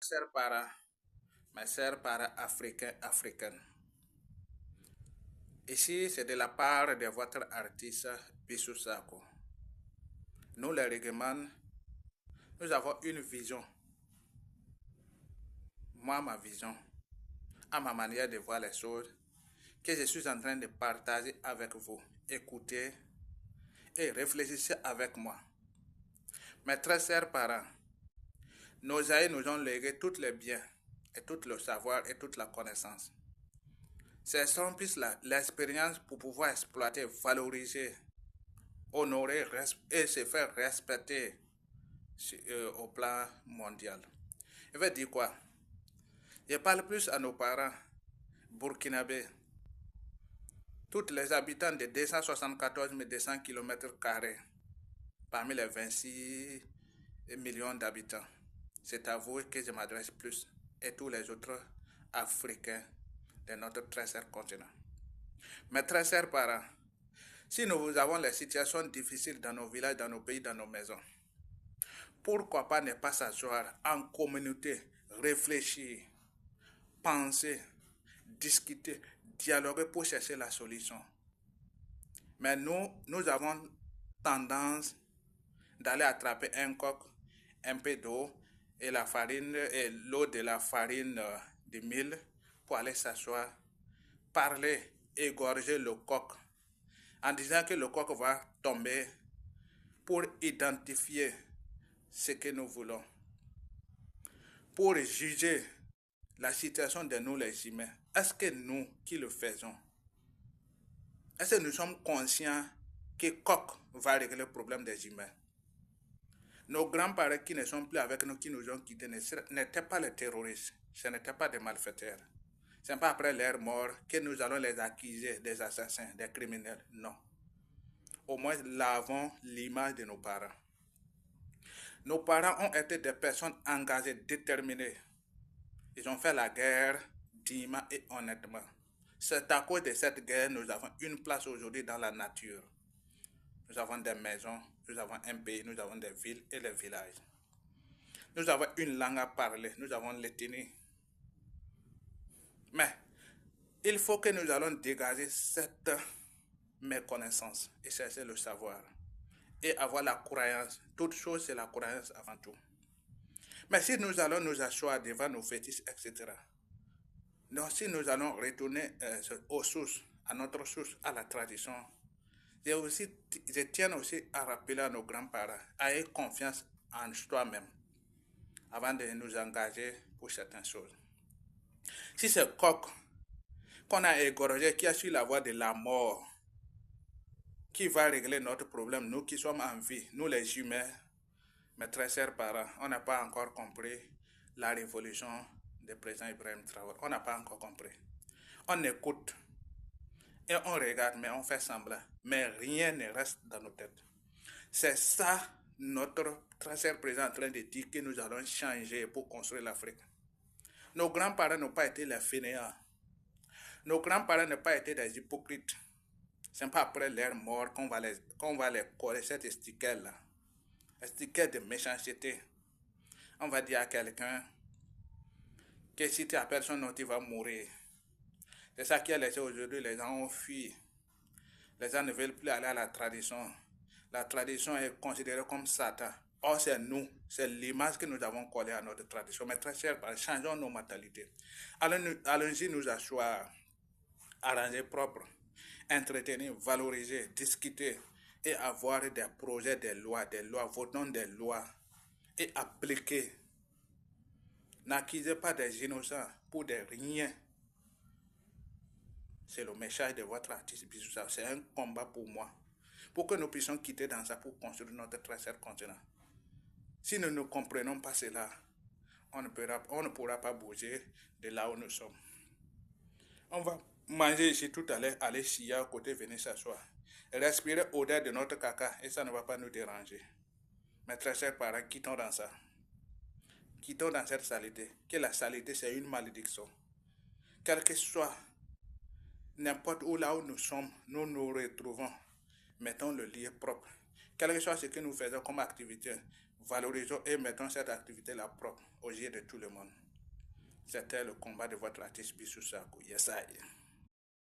Chers parents, mes chers parents africains, africaines. Ici, c'est de la part de votre artiste Bissou Sako. Nous, les règlements, nous avons une vision. Moi, ma vision, à ma manière de voir les choses, que je suis en train de partager avec vous. Écoutez et réfléchissez avec moi. Mes très chers parents, nos aïeux nous ont légué tous les biens et tout le savoir et toute la connaissance. C'est sans plus l'expérience pour pouvoir exploiter, valoriser, honorer et se faire respecter au plan mondial. Je vais dire quoi? Je parle plus à nos parents burkinabés, tous les habitants de 274 200 km², parmi les 26 millions d'habitants. C'est à vous que je m'adresse plus et tous les autres Africains de notre très cher continent. Mes très chers parents, si nous avons les situations difficiles dans nos villages, dans nos pays, dans nos maisons, pourquoi pas ne pas s'asseoir en communauté, réfléchir, penser, discuter, dialoguer pour chercher la solution. Mais nous avons tendance d'aller attraper un coq, un peu d'eau et la farine et l'eau de la farine de mil pour aller s'asseoir, parler, égorger le coq en disant que le coq va tomber pour identifier ce que nous voulons, pour juger la situation de nous les humains. Est-ce que nous qui le faisons, est-ce que nous sommes conscients que coq va régler le problème des humains? Nos grands-parents qui ne sont plus avec nous, qui nous ont quittés, n'étaient pas les terroristes, ce n'étaient pas des malfaiteurs. Ce n'est pas après leur mort que nous allons les accuser des assassins, des criminels. Non. Au moins, l'avons l'image de nos parents. Nos parents ont été des personnes engagées, déterminées. Ils ont fait la guerre dignement et honnêtement. C'est à cause de cette guerre que nous avons une place aujourd'hui dans la nature. Nous avons des maisons, nous avons un pays, nous avons des villes et des villages. Nous avons une langue à parler, nous avons l'ethnie. Mais il faut que nous allons dégager cette méconnaissance et chercher le savoir. Et avoir la croyance. Toute chose, c'est la croyance avant tout. Mais si nous allons nous asseoir devant nos fétiches, etc., donc si nous allons retourner aux sources, à notre source, à la tradition, je tiens aussi à rappeler à nos grands-parents, à ayez confiance en soi-même avant de nous engager pour certaines choses. Si c'est coq qu'on a égorgé, qui a su la voie de la mort, qui va régler notre problème, nous qui sommes en vie, nous les humains, mes très chers parents, on n'a pas encore compris la révolution du président Ibrahim Traoré. On n'a pas encore compris. On écoute et on regarde, mais on fait semblant. Mais rien ne reste dans nos têtes. C'est ça notre très cher président en train de dire que nous allons changer pour construire l'Afrique. Nos grands-parents n'ont pas été les fainéants. Nos grands-parents n'ont pas été des hypocrites. Ce n'est pas après leur mort qu'on va les coller cette étiquette-là. Étiquette de méchanceté. On va dire à quelqu'un que si tu appelles son nom, tu vas mourir. C'est ça qui a laissé aujourd'hui, les gens ont fui. Les gens ne veulent plus aller à la tradition. La tradition est considérée comme Satan. Or, c'est nous, c'est l'image que nous avons collée à notre tradition. Mais très cher, changeons nos mentalités. Allons-y nous asseoir, arranger propre, entretenir, valoriser, discuter et avoir des projets, des lois, votons des lois et appliquer. N'accusez pas des innocents pour des riens. C'est le message de votre artiste Bissou Sako. C'est un combat pour moi. Pour que nous puissions quitter dans ça pour construire notre très cher continent. Si nous ne comprenons pas cela, on ne pourra pas bouger de là où nous sommes. On va manger ici tout à l'heure, aller chier à côté, venir s'asseoir. Respirer l'odeur de notre caca et ça ne va pas nous déranger. Mes très chers parents, quittons dans ça. Quittons dans cette saleté. Que la saleté, c'est une malédiction. Quel que soit n'importe où là où nous sommes, nous nous retrouvons. Mettons le lieu propre. Quel que soit ce que nous faisons comme activité, Valorisons et mettons cette activité-là propre aux yeux de tout le monde. C'était le combat de votre artiste Bissou Sakou. Yes, I.